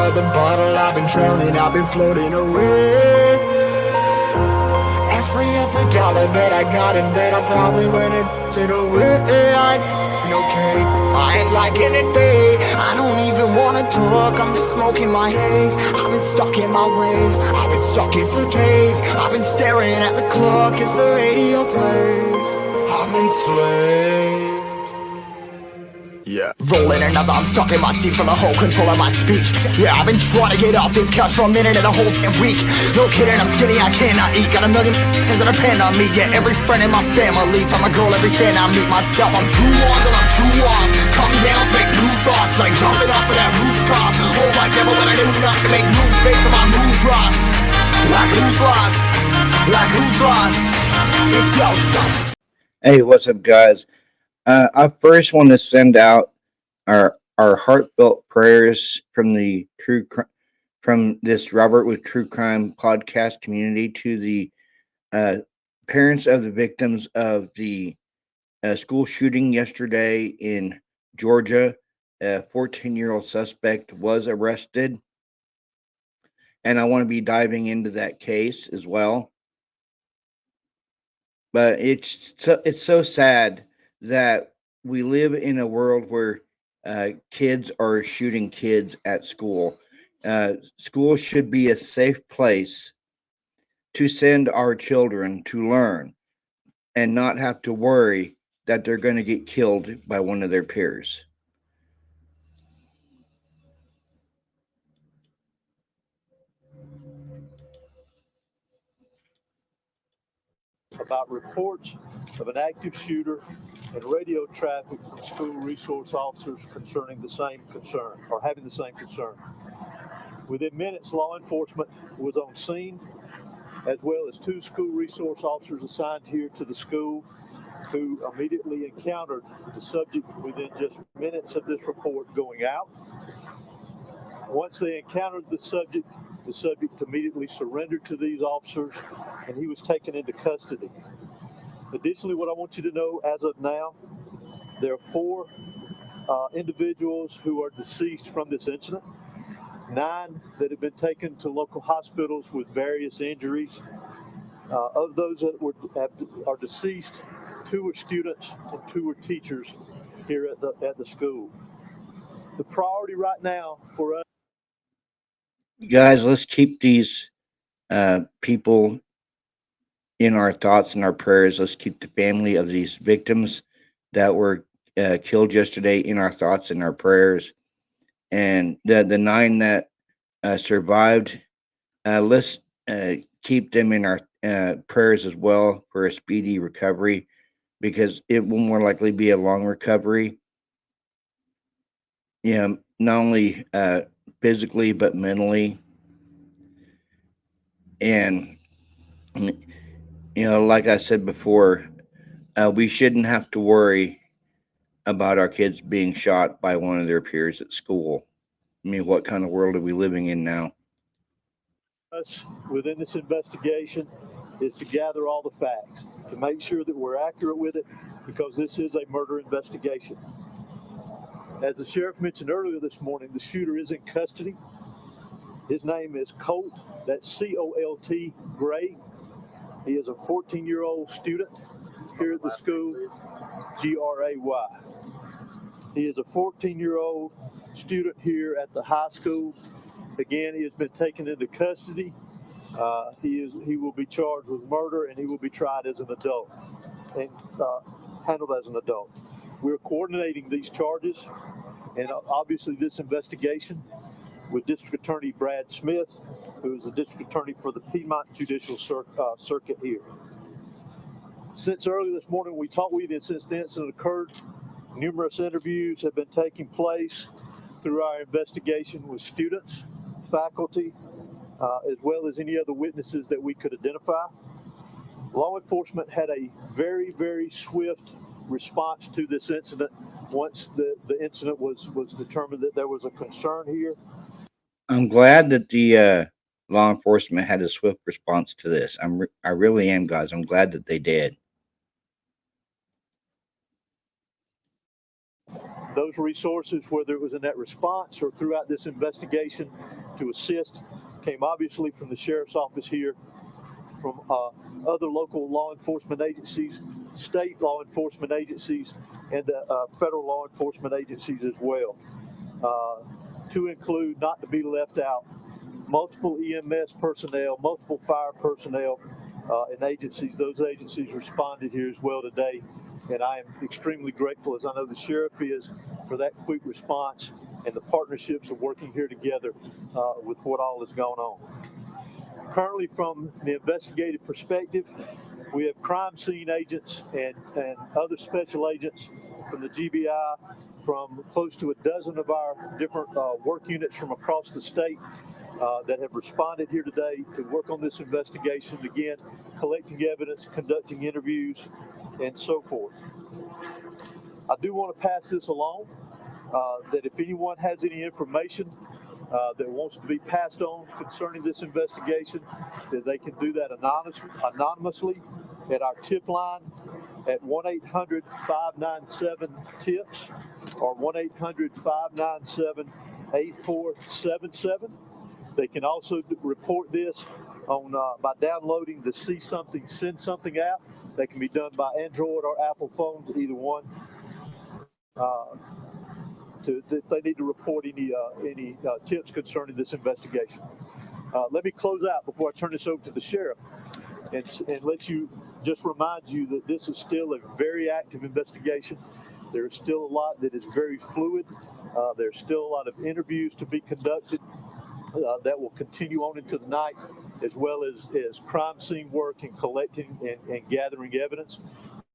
another bottle, I've been drowning, I've been floating away. Every other dollar that I got in bed, I probably went it away. I'm f***ing okay, I ain't liking it, babe. I don't even wanna talk, I'm just smoking my haze. I've been stuck in my ways, I've been stuck in for days. I've been staring at the clock as the radio plays. I'm enslaved. Yeah. Rolling another, I'm stuck in my seat for the whole control of my speech. Yeah, I've been trying to get off this couch for a minute and a whole damn week. No kidding, I'm skinny, I cannot eat. Got a million things that depend on me. Yeah, every friend in my family, from a girl, every fan I meet myself. I'm too on till I'm too off. Come down, make new thoughts, like jumping off of that rooftop. Oh my devil, when I do nothing to make moves based on my mood drops. Like who's lost? Like who's lost? It's your stuff. Hey, what's up, guys? I first want to send out our heartfelt prayers from the from this Robert with True Crime podcast community to the parents of the victims of the school shooting yesterday in Georgia. A 14-year-old suspect was arrested, and I want to be diving into that case as well. But it's so sad that we live in a world where kids are shooting kids at school. School should be a safe place to send our children to learn and not have to worry that they're going to get killed by one of their peers. About reports of an active shooter and radio traffic from school resource officers concerning the same concern, or having the same concern. Within minutes, law enforcement was on scene, as well as 2 school resource officers assigned here to the school who immediately encountered the subject within just minutes of this report going out. Once they encountered the subject immediately surrendered to these officers, and he was taken into custody. Additionally, what I want you to know as of now, there are 4 individuals who are deceased from this incident, 9 that have been taken to local hospitals with various injuries. Of those that are deceased, 2 are students and 2 are teachers here at the school. The priority right now for us, Guys, let's keep these people in our thoughts and our prayers. Let's keep the family of these victims that were killed yesterday in our thoughts and our prayers. And the 9 that survived, let's keep them in our prayers as well for a speedy recovery, because it will more likely be a long recovery. Not only physically but mentally. And like I said before, we shouldn't have to worry about our kids being shot by one of their peers at school. I mean, what kind of world are we living in now? us within this investigation is to gather all the facts, to make sure that we're accurate with it, because this is a murder investigation. As the sheriff mentioned earlier this morning, the shooter is in custody. His name is Colt, that's C-O-L-T, Gray. He is a 14-year-old student here at the school, G-R-A-Y. He is a 14-year-old student here at the high school. Again, he has been taken into custody. He will be charged with murder, and he will be tried as an adult and handled as an adult. We're coordinating these charges and obviously this investigation with District Attorney Brad Smith, who is the District Attorney for the Piedmont Judicial Circuit here. Since early this morning we talked with you, since the incident occurred, numerous interviews have been taking place through our investigation with students, faculty, as well as any other witnesses that we could identify. Law enforcement had a very, very swift response to this incident once the incident was determined that there was a concern here. I'm glad that the law enforcement had a swift response to this. I really am, guys. I'm glad that they did. those resources, whether it was in that response or throughout this investigation to assist, came obviously from the Sheriff's Office here, from other local law enforcement agencies, state law enforcement agencies, and federal law enforcement agencies as well. To include, not to be left out, multiple EMS personnel, multiple fire personnel, and agencies. Those agencies responded here as well today, and I am extremely grateful, as I know the sheriff is, for that quick response and the partnerships of working here together with what all has gone on. Currently, from the investigative perspective, we have crime scene agents and other special agents from the GBI, from close to a dozen of our different work units from across the state that have responded here today to work on this investigation, again, collecting evidence, conducting interviews, and so forth. I do want to pass this along, that if anyone has any information that wants to be passed on concerning this investigation, that they can do that anonymously at our tip line at 1-800-597-TIPS or 1-800-597-8477. They can also report this on by downloading the See Something, Send Something app. They can be done by Android or Apple phones, either one. If they need to report any tips concerning this investigation. Let me close out before I turn this over to the sheriff and just remind you that this is still a very active investigation. There is still a lot that is very fluid. There's still a lot of interviews to be conducted that will continue on into the night, as well as crime scene work and collecting and gathering evidence.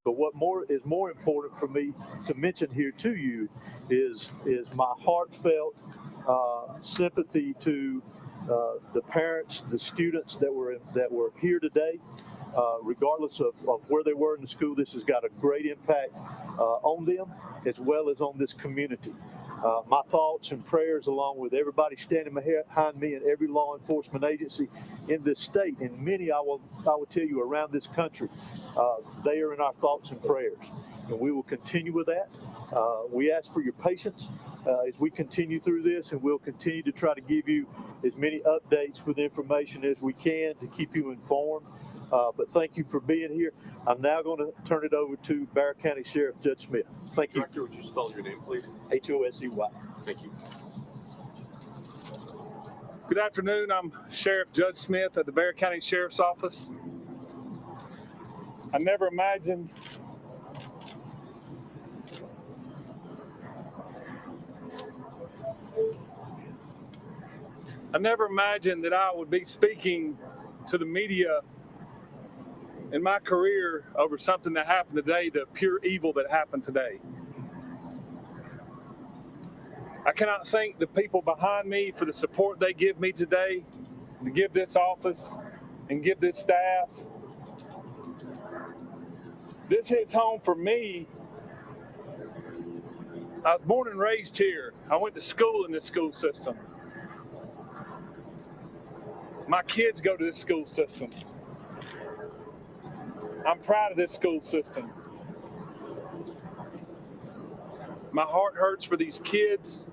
But what is more important for me to mention here to you is my heartfelt sympathy to the parents, the students that were here today. Regardless of where they were in the school, this has got a great impact on them as well as on this community. My thoughts and prayers, along with everybody standing behind me and every law enforcement agency in this state, and many I will tell you around this country, they are in our thoughts and prayers, and we will continue with that. We ask for your patience as we continue through this, and we'll continue to try to give you as many updates with information as we can to keep you informed. But thank you for being here. I'm now going to turn it over to Bexar County Sheriff Judd Smith. Thank you. Director, would you spell your name, please? H-O-S-E-Y. Thank you. Good afternoon. I'm Sheriff Judd Smith at the Bexar County Sheriff's Office. I never imagined that I would be speaking to the media in my career over something that happened today, the pure evil that happened today. I cannot thank the people behind me for the support they give me today, to give this office and give this staff. This hits home for me. I was born and raised here. I went to school in this school system. My kids go to this school system. I'm proud of this school system. My heart hurts for these kids.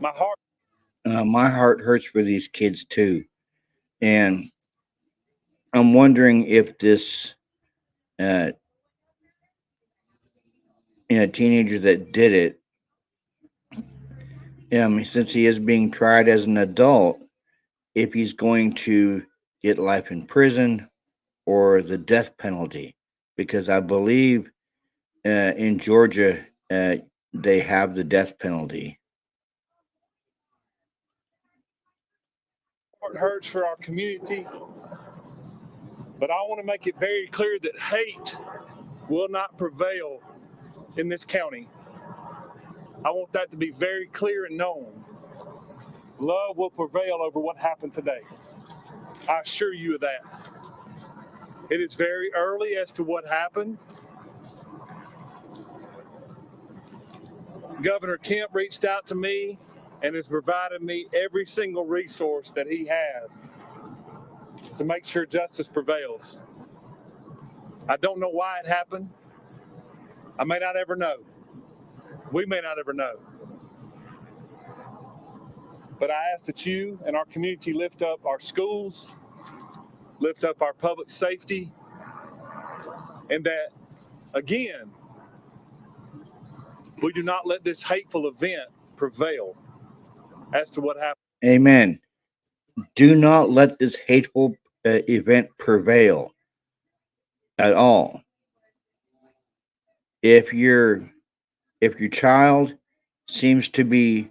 My heart hurts for these kids too. And I'm wondering if this teenager that did it, since he is being tried as an adult, if he's going to get life in prison or the death penalty, because I believe in Georgia they have the death penalty. Heart hurts for our community, but I want to make it very clear that hate will not prevail in this county. I want that to be very clear and known. Love will prevail over what happened today. I assure you of that. It is very early as to what happened. Governor Kemp reached out to me and has provided me every single resource that he has to make sure justice prevails. I don't know why it happened. I may not ever know. We may not ever know. But I ask that you and our community lift up our schools, lift up our public safety, and that, again, we do not let this hateful event prevail as to what happened. Amen. Do not let this hateful event prevail at all. If your child seems to be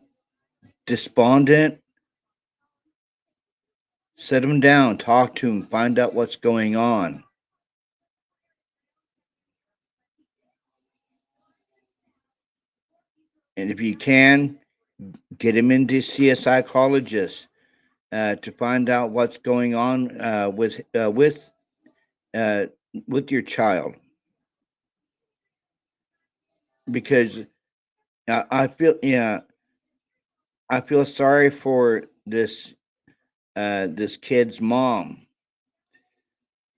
despondent, sit them down, talk to them, find out what's going on. And if you can, get him in to see a psychologist to find out what's going on with your child. Because I feel sorry for this kid's mom,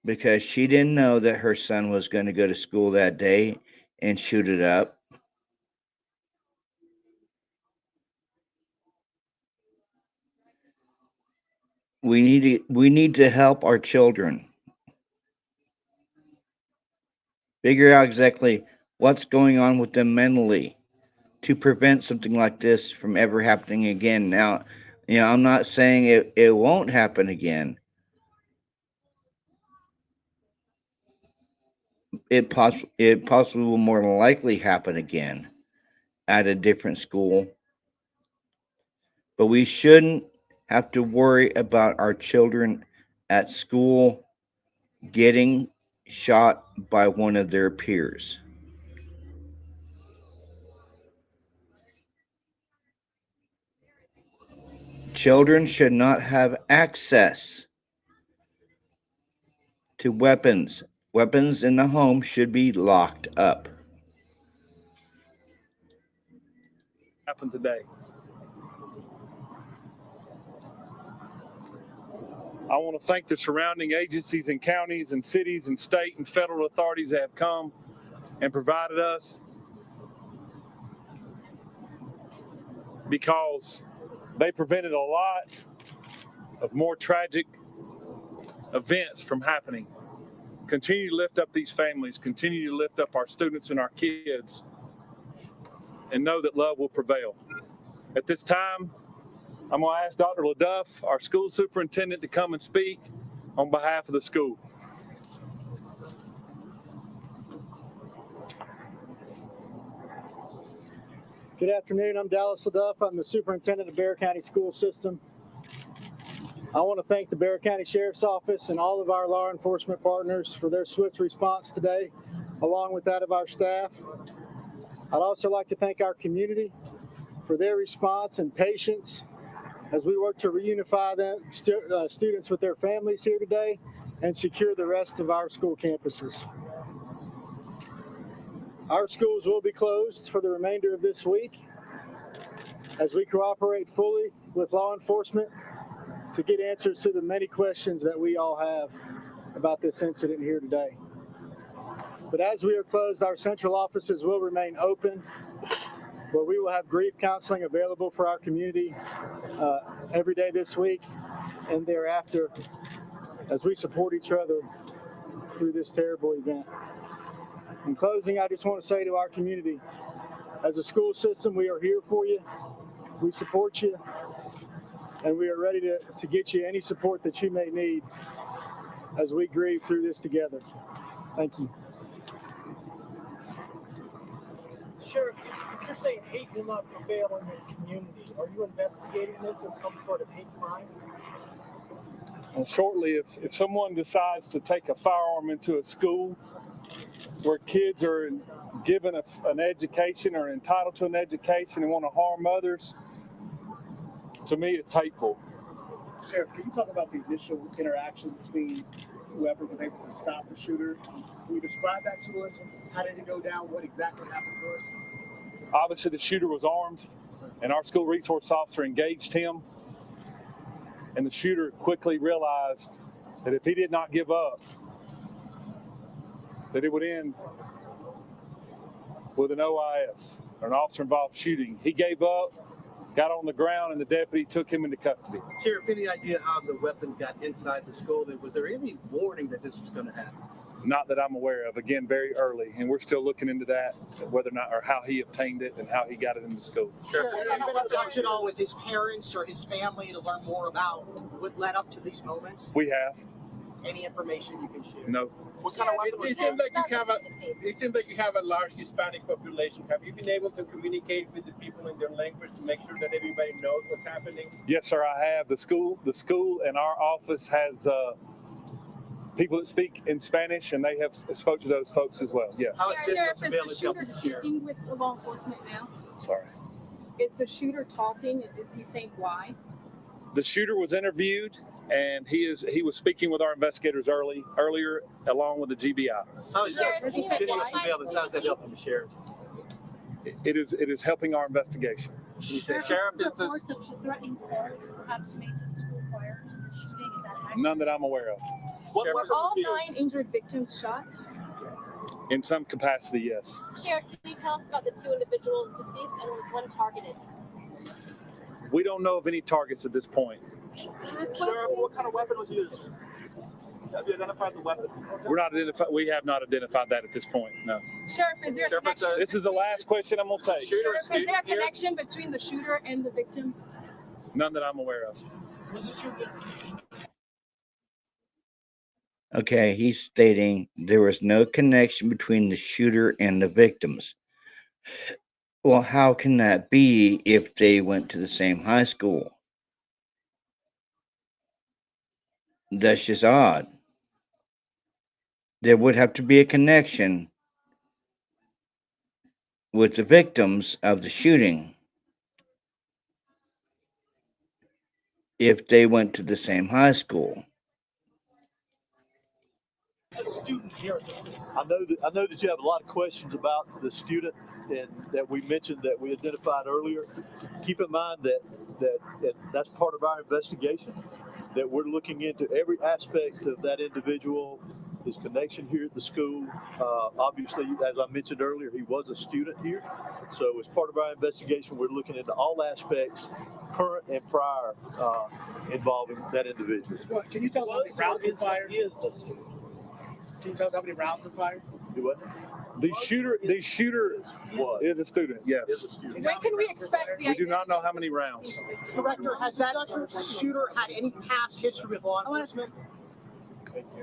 because she didn't know that her son was going to go to school that day and shoot it up. We need to help our children figure out exactly what's going on with them mentally to prevent something like this from ever happening again. Now, I'm not saying it won't happen again. It possibly will more than likely happen again at a different school. But we shouldn't have to worry about our children at school getting shot by one of their peers. Children should not have access to weapons. Weapons in the home should be locked up. Happened today. I want to thank the surrounding agencies and counties and cities and state and federal authorities that have come and provided us, because they prevented a lot of more tragic events from happening. Continue to lift up these families, continue to lift up our students and our kids, and know that love will prevail. At this time, I'm going to ask Dr. LaDuff, our school superintendent, to come and speak on behalf of the school. Good afternoon. I'm Dallas LaDuff. I'm the superintendent of Bexar County School System. I want to thank the Bexar County Sheriff's Office and all of our law enforcement partners for their swift response today, along with that of our staff. I'd also like to thank our community for their response and patience as we work to reunify students with their families here today and secure the rest of our school campuses. Our schools will be closed for the remainder of this week as we cooperate fully with law enforcement to get answers to the many questions that we all have about this incident here today. But as we are closed, our central offices will remain open, where we will have grief counseling available for our community every day this week and thereafter as we support each other through this terrible event. In closing, I just want to say to our community, as a school system, we are here for you, we support you, and we are ready to get you any support that you may need as we grieve through this together. Thank you. Sheriff, if you're saying hate will not prevail in this community, are you investigating this as some sort of hate crime? Well, shortly, if someone decides to take a firearm into a school where kids are given an education or entitled to an education and want to harm others, to me, it's hateful. Sheriff, can you talk about the initial interaction between whoever was able to stop the shooter? Can you describe that to us? How did it go down? What exactly happened for us? Obviously, the shooter was armed, and our school resource officer engaged him. And the shooter quickly realized that if he did not give up, that it would end with an OIS, or an officer-involved shooting. He gave up, got on the ground, and the deputy took him into custody. Sheriff, any idea how the weapon got inside the school? Was there any warning that this was going to happen? Not that I'm aware of. Again, very early, and we're still looking into that, whether or not, or how he obtained it and how he got it in the school. Sure. Have you been in touch at all with his parents or his family to learn more about what led up to these moments? We have. Any information you can share? No. What kind of weapon was It seems like you have a large Hispanic population. Have you been able to communicate with the people in their language to make sure that everybody knows what's happening? Yes, sir, I have. The school and our office has people that speak in Spanish, and they have spoke to those folks as well. Yes. How is Sheriff, business is available the to shooter help the sheriff? speaking with the law enforcement now? Sorry. Is the shooter talking? Is he saying why? The shooter was interviewed, and he was speaking with our investigators earlier, along with the GBI. How is Sheriff, that can you say video why? surveillance? How's that helping the sheriff? It is helping our investigation. You say, Sheriff, is this Reports of threatening calls perhaps made to the school prior to the shooting. Is that accurate? None that I'm aware of. what Were weapon all was used? 9 injured victims shot? In some capacity, yes. Sheriff, can you tell us about the 2 individuals deceased and was one targeted? We don't know of any targets at this point. Sheriff, what kind of weapon was used? Have you identified the weapon? We have not identified that at this point. No. Sheriff, is there a Sheriff, connection? This is the last question I'm gonna take. Sheriff, is there a connection between the shooter and the victims? None that I'm aware of. Okay, he's stating there was no connection between the shooter and the victims. Well, how can that be if they went to the same high school? That's just odd. There would have to be a connection with the victims of the shooting if they went to the same high school. I know that you have a lot of questions about the student and that we mentioned that we identified earlier. Keep in mind that that's part of our investigation, that we're looking into every aspect of that individual, his connection here at the school. Obviously, as I mentioned earlier, he was a student here. So as part of our investigation, we're looking into all aspects, current and prior, involving that individual. Well, can you tell us how many rounds were fired? Can you tell us how many rounds were fired? Do what? The shooter is a student. Yes. When can we expect the We do not know how many rounds. Director, has that shooter had any past history with law enforcement?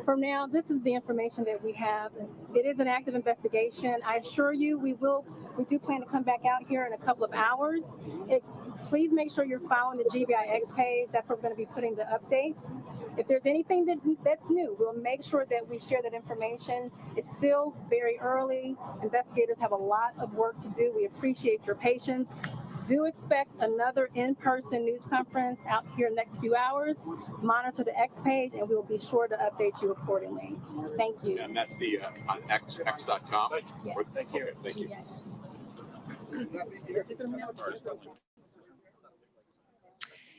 For now, this is the information that we have. It is an active investigation. I assure you, we do plan to come back out here in a couple of hours. Please make sure you're following the GBIX page. That's where we're going to be putting the updates. If there's anything that's new, we'll make sure that we share that information. It's still very early. Investigators have a lot of work to do. We appreciate your patience. Do expect another in-person news conference out here in the next few hours. Monitor the X page, and we'll be sure to update you accordingly. Thank you. And that's the on x.com. Yes. Thank you. Thank you.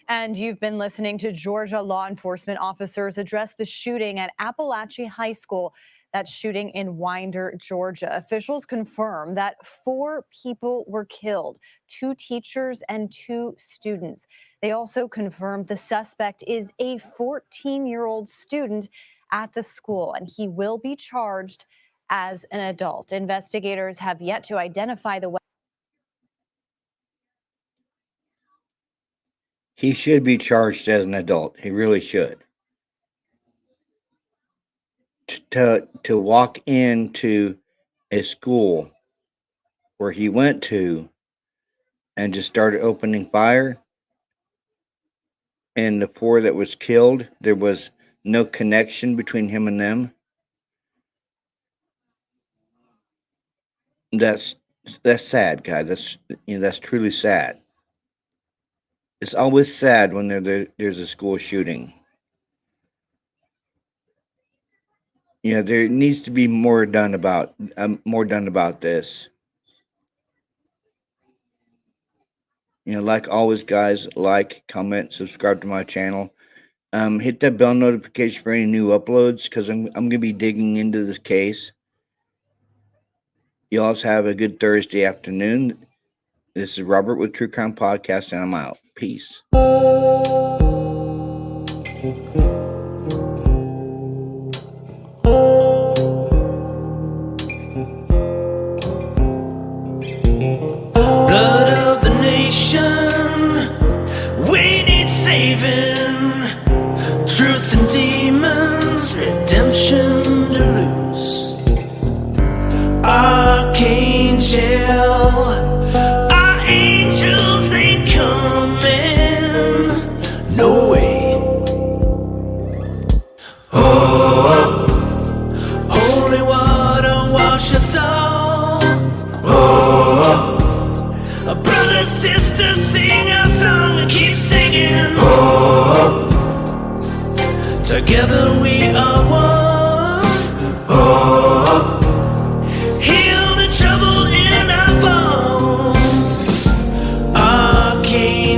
And you've been listening to Georgia law enforcement officers address the shooting at Appalachia High School. That shooting in Winder, Georgia. Officials confirm that 4 people were killed, 2 teachers and 2 students. They also confirmed the suspect is a 14-year-old student at the school, and he will be charged as an adult. Investigators have yet to identify the weapon. He should be charged as an adult. He really should. To walk into a school where he went to and just started opening fire, and the 4 that was killed, there was no connection between him and them. That's sad, guys. That's truly sad. It's always sad when there's a school shooting. There needs to be more done about this. Like always, guys, like, comment, subscribe to my channel. Hit that bell notification for any new uploads, because I'm gonna be digging into this case. You also have a good Thursday afternoon. This is Robert with True Crime Podcast, and I'm out. Peace. Blood of the nation, we need saving. Truth and demons, redemption to lose. Archangel, our angels ain't coming. No way. Oh, holy water wash us all. Oh, brothers, sisters, sing our song and keep singing. Oh, together we